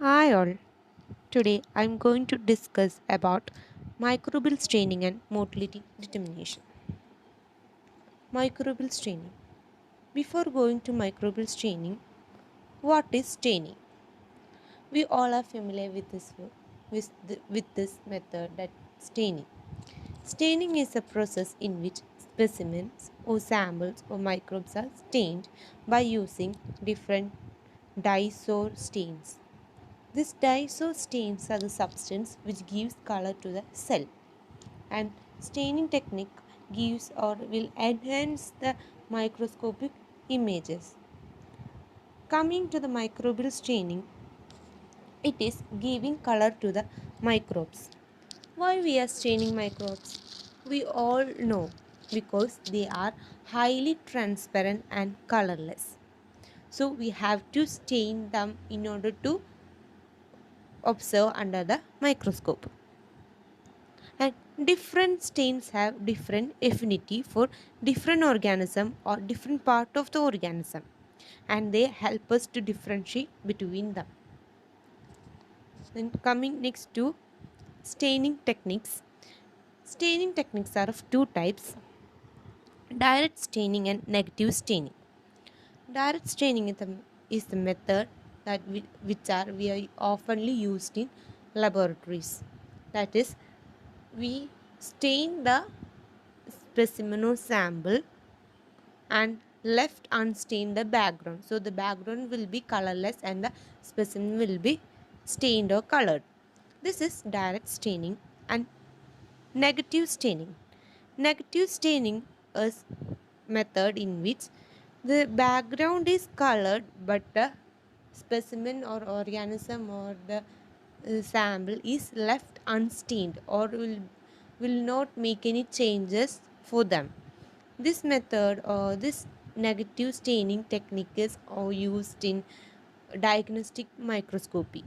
Hi all. Today I am going to discuss about microbial staining and motility determination. Microbial staining. Before going to microbial staining, what is staining? We all are familiar with this method, that staining. Staining is a process in which specimens or samples or microbes are stained by using different dyes or stains. These dyes or stains are the substance which gives color to the cell, and staining technique gives or will enhance the microscopic images. Coming to the microbial staining, it is giving color to the microbes. Why we are staining microbes? We all know, because they are highly transparent and colorless. So we have to stain them in order to observe under the microscope. And different stains have different affinity for different organism or different part of the organism, and they help us to differentiate between them. Then coming next to staining techniques. Staining techniques are of two types: direct staining and negative staining. Direct staining is the method that which are we are oftenly used in laboratories. That is, we stain the specimen or sample and left unstained the background. So the background will be colorless and the specimen will be stained or colored. This is direct staining. And negative staining. Negative staining is method in which the background is colored but the specimen or organism or the sample is left unstained or will not make any changes for them. This method or this negative staining technique is used in diagnostic microscopy.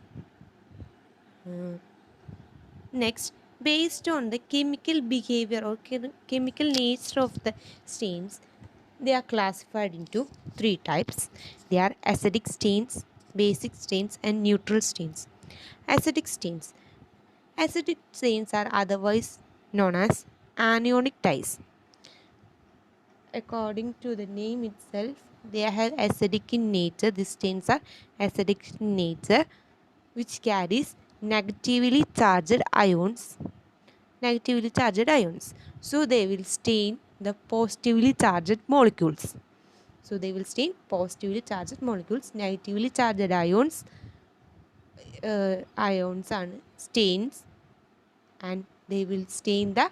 Uh, Next, based on the chemical behavior or chemical nature of the stains, they are classified into three types. They are acidic stains, basic stains, and neutral stains. Acidic stains. Acidic stains are otherwise known as anionic dyes. According to the name itself, they are acidic in nature. These stains are acidic in nature, which carries negatively charged ions. Negatively charged ions. So they will stain the positively charged molecules. So they will stain positively charged molecules. Negatively charged ions are stains, and they will stain the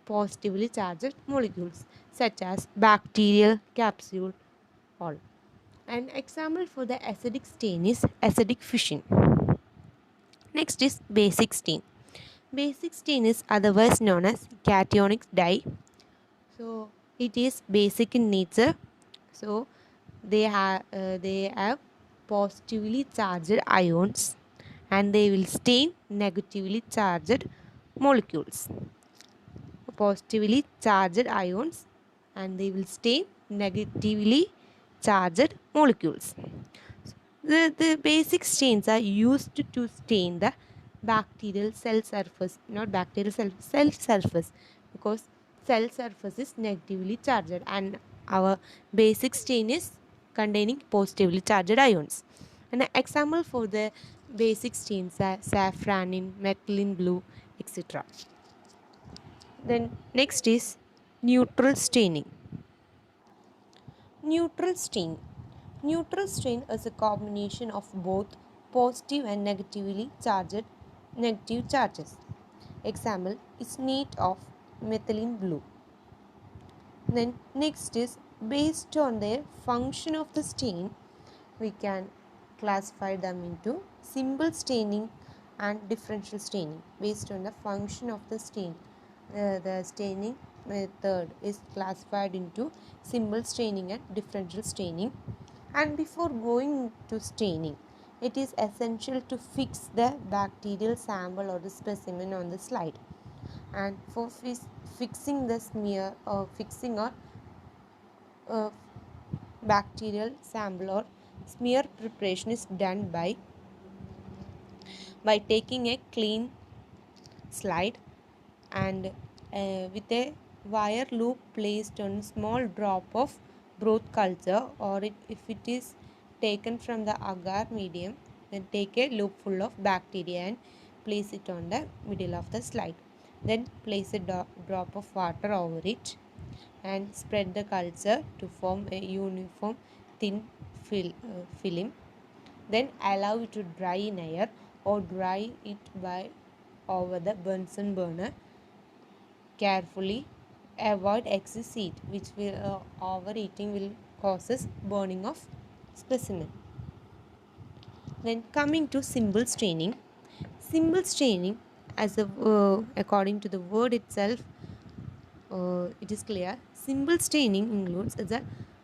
positively charged molecules such as bacterial capsule all. An example for the acidic stain is acidic fission. Next is basic stain. Basic stain is otherwise known as cationic dye. So it is basic in nature. So they have positively charged ions, and they will stain negatively charged molecules. Positively charged ions, and they will stain negatively charged molecules. The basic stains are used to stain the bacterial cell surface, not bacterial cell surface, because cell surface is negatively charged and our basic stain is containing positively charged ions. An example for the basic stains are saffronin, methylene blue, etc. Then next is neutral staining. Neutral stain. Neutral stain is a combination of both positive and negative charges. Example is neat of methylene blue. Then next is, based on their function of the stain, we can classify them into simple staining and differential staining based on the function of the stain. The staining method is classified into simple staining and differential staining. And before going to staining, it is essential to fix the bacterial sample or the specimen on the slide. And for fixing the smear or fixing or uh, bacterial sample or smear preparation is done by By taking a clean slide and with a wire loop placed on small drop of broth culture, or if it is taken from the agar medium, then take a loop full of bacteria and place it on the middle of the slide. Then place a drop of water over it and spread the culture to form a uniform thin film. Then allow it to dry in air or dry it by over the Bunsen burner. Carefully avoid excess heat, which will overheating will causes burning of specimen. Then coming to simple staining. Simple staining, as a according to the word itself, it is clear. Simple staining includes the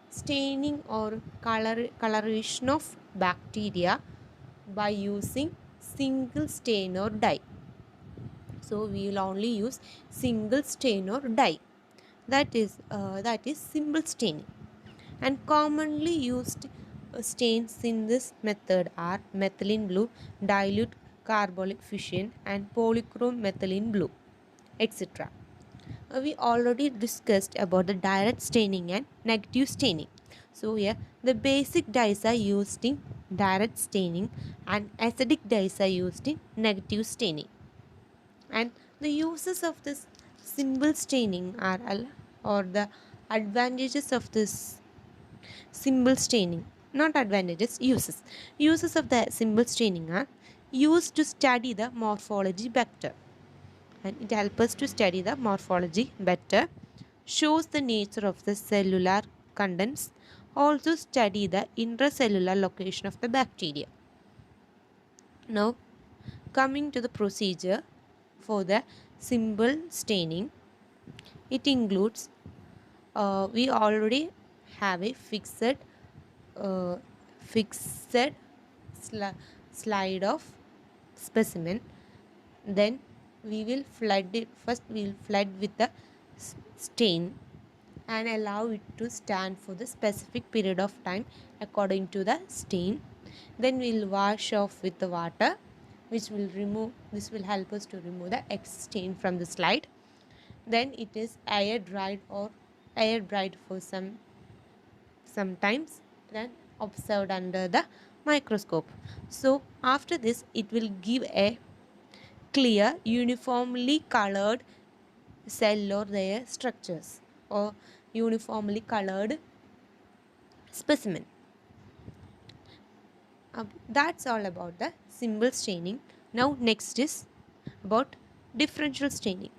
staining or coloration of bacteria by using single stain or dye. So we will only use single stain or dye. That is simple staining. And commonly used stains in this method are methylene blue, dilute carbolic fission, and polychrome methylene blue, etc. We already discussed about the direct staining and negative staining. So here the basic dyes are used in direct staining and acidic dyes are used in negative staining. And the uses of this simple staining are or the advantages of this symbol staining, not advantages, uses of the symbol staining are used to study the morphology better, and it helps us to study the morphology better, shows the nature of the cellular contents, also study the intracellular location of the bacteria. Now coming to the procedure for the symbol staining, it includes we already have a uh, fixed slide of specimen. Then we will flood it. First we will flood with the stain and allow it to stand for the specific period of time according to the stain. Then we will wash off with the water, which will remove, this will help us to remove the excess stain from the slide. Then it is air dried for sometimes, then observed under the microscope. So after this it will give a clear uniformly colored cell or their structures, or uniformly colored specimen. That's all about the symbol staining. Now next is about differential staining.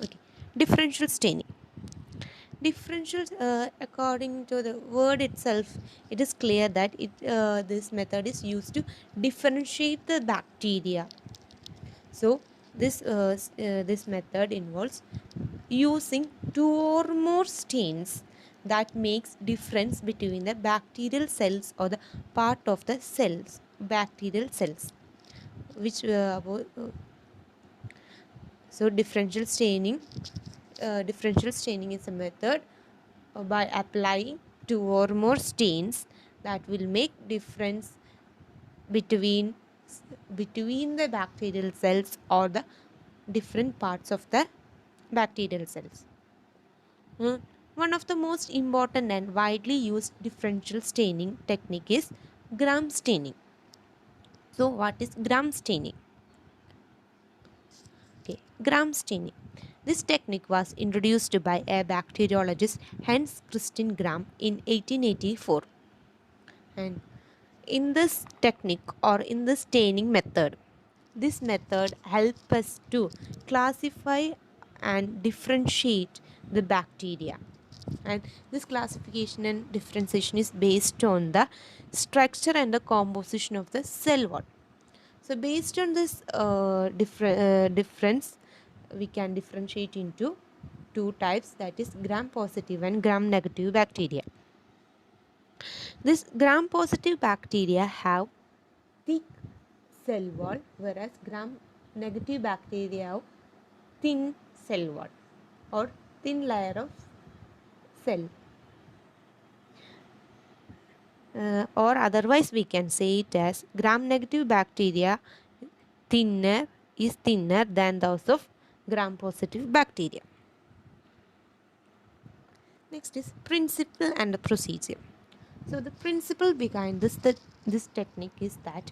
Okay, differential staining. Differential, according to the word itself, it is clear that this method is used to differentiate the bacteria. So this method involves using two or more stains that makes difference between the bacterial cells or the part of the cells, bacterial cells, which so differential staining is a method by applying two or more stains that will make difference between between the bacterial cells or the different parts of the bacterial cells. One of the most important and widely used differential staining technique is gram staining. So what is gram staining? Okay, gram staining. This technique was introduced by a bacteriologist Hans Christian Gram in 1884. And in this technique or in the staining method, this method helps us to classify and differentiate the bacteria. And this classification and differentiation is based on the structure and the composition of the cell wall. So based on this difference, we can differentiate into two types, that is gram positive and gram negative bacteria. This gram positive bacteria have thick cell wall, whereas gram negative bacteria have thin cell wall or thin layer of cell. or otherwise we can say it as gram negative bacteria thinner is thinner than those of gram positive bacteria. Next is principle and procedure. So the principle behind this technique is that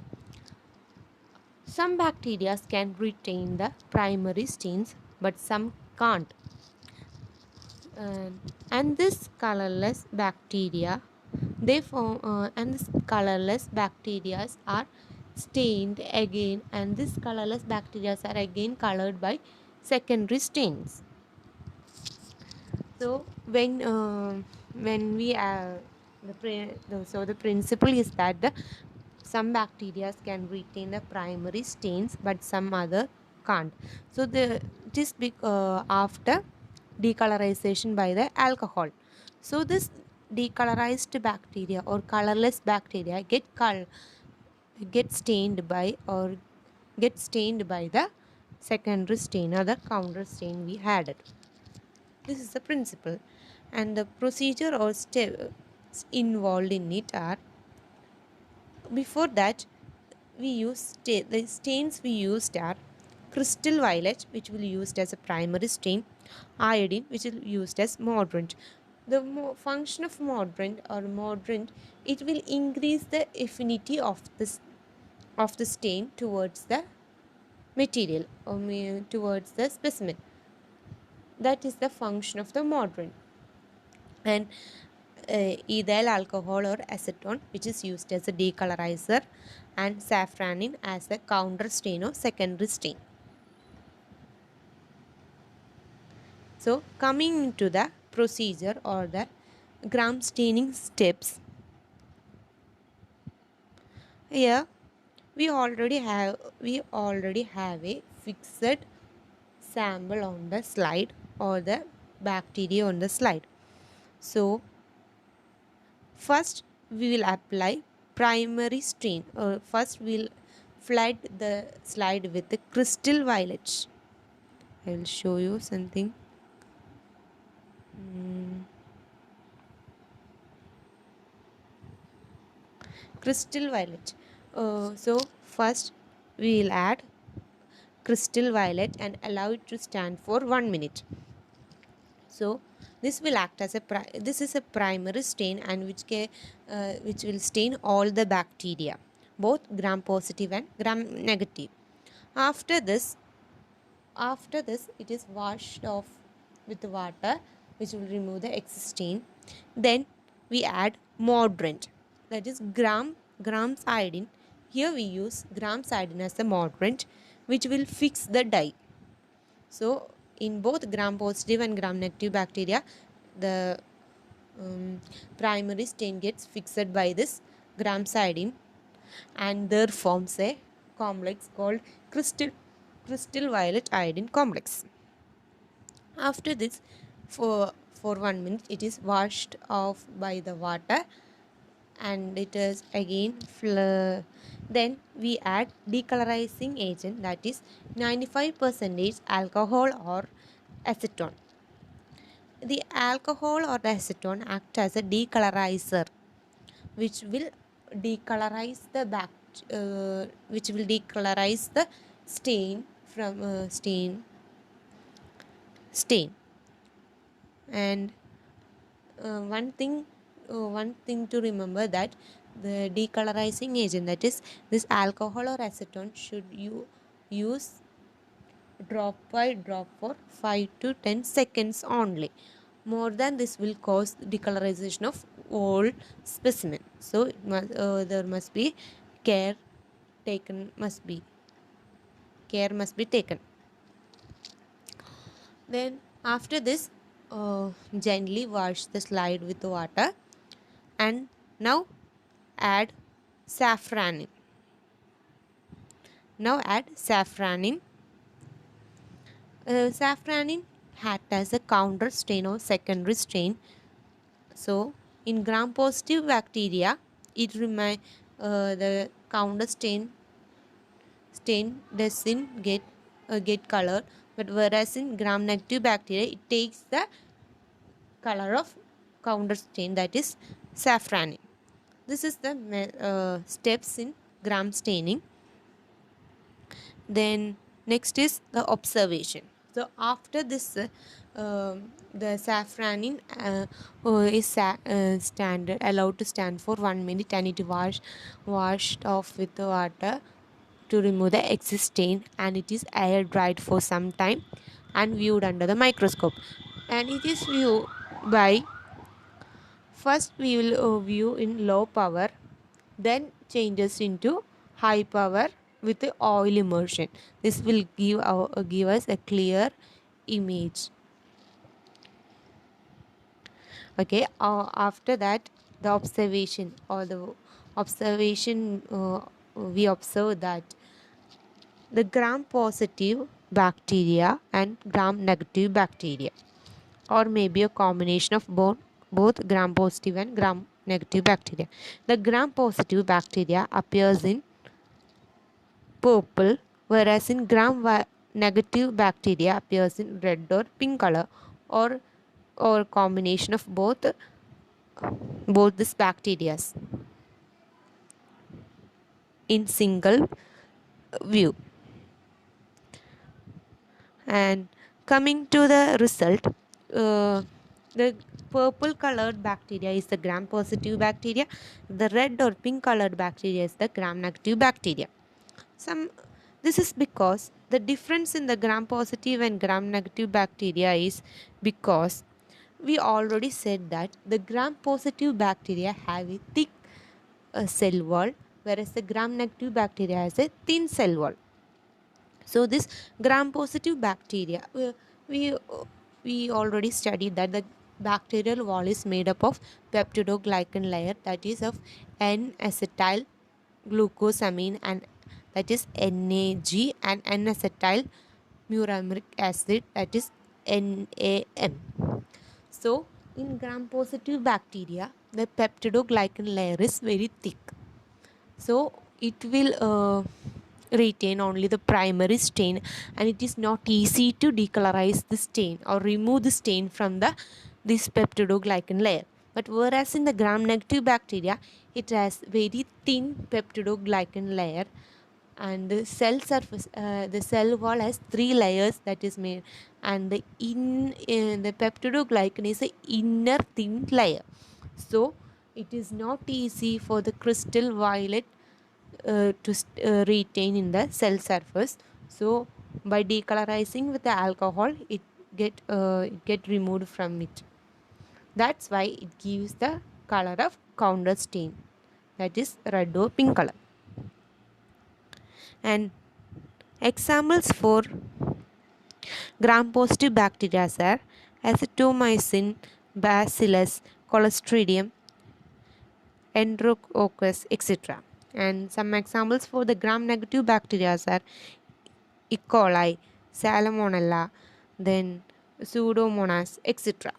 some bacteria can retain the primary stains but some can't. And this colorless bacteria they form and this colorless bacteria are stained again, and this colorless bacteria are again colored by secondary stains. So when we so the principle is that some bacteria can retain the primary stains but some other can't. So it is after decolorization by the alcohol. So this decolorized bacteria or colorless bacteria get stained by or get stained by the secondary stain or the counter stain we added. This is the principle, and the procedure or steps involved in it are: before that, the stains we used are crystal violet, which will be used as a primary stain, iodine, which will be used as mordant. The function of mordant, it will increase the affinity of the stain towards the material or towards the specimen. That is the function of the mordant. And ethyl alcohol or acetone, which is used as a decolorizer, and safranin as a counter stain or secondary stain. So coming to the procedure or the gram staining steps, here we already have a fixed sample on the slide or the bacteria on the slide. So first we will apply primary stain. First we'll flood the slide with the crystal violet. I will show you something. Crystal violet. So first we will add crystal violet and allow it to stand for 1 minute. So this will act as this is a primary stain, and which will stain all the bacteria, both gram positive and gram negative. After this, it is washed off with water, which will remove the excess stain. Then we add mordant, that is grams iodine. Here we use grams iodine as a mordant, which will fix the dye. So in both gram positive and gram negative bacteria, the primary stain gets fixed by this grams iodine, and there forms a complex called crystal violet iodine complex. After this, for 1 minute, it is washed off by the water, and it is again then we add decolorizing agent, that is 95% alcohol or acetone. The alcohol or the acetone act as a decolorizer, which will decolorize the stain from stain. And one thing to remember, that the decolorizing agent, that is this alcohol or acetone, should you use drop by drop for 5 to 10 seconds only. More than this will cause decolorization of all specimen. So there must be care must be taken. Then after this, gently wash the slide with water, and now add saffronin. Saffronin acts as a counter stain or secondary stain. So in gram positive bacteria, it the counter stain doesn't get color, but whereas in gram negative bacteria, it takes the color of counter stain, that is saffronin. This is the steps in gram staining. Then next is the observation. So after this the saffronin is standard allowed to stand for 1 minute, and it washed off with the water to remove the excess stain, and it is air dried for some time and viewed under the microscope. And it is viewed by, first we will view in low power, then changes into high power with the oil immersion. This will give us a clear image. Okay, after that, the observation or the observation we observe that the gram positive bacteria and gram negative bacteria, or maybe a combination of both gram positive and gram negative bacteria. The gram positive bacteria appears in purple, whereas in negative bacteria appears in red or pink color, or combination of both these bacteria in single view. And coming to the result, the purple colored bacteria is the gram positive bacteria, the red or pink colored bacteria is the gram negative bacteria. Some This is because the difference in the gram positive and gram negative bacteria is because we already said that the gram positive bacteria have a thick cell wall, whereas the gram negative bacteria has a thin cell wall. So this gram positive bacteria, we we already studied that the bacterial wall is made up of peptidoglycan layer, that is of N-acetyl glucosamine, and that is NAG, and N-acetyl muramic acid, that is NAM. So in gram positive bacteria, the peptidoglycan layer is very thick, so it will retain only the primary stain, and it is not easy to decolorize the stain or remove the stain from this peptidoglycan layer. But whereas in the gram negative bacteria, it has very thin peptidoglycan layer, and the cell surface, the cell wall has three layers that is made, and the peptidoglycan is a inner thin layer. So it is not easy for the crystal violet retain in the cell surface. So by decolorizing with the alcohol, it get removed from it. That's why it gives the color of counter stain, that is red or pink color. And examples for gram positive bacteria are Azithromycin, Bacillus, Clostridium, Enterococcus, etc. And some examples for the gram negative bacteria are E. coli, Salmonella, then Pseudomonas, etc.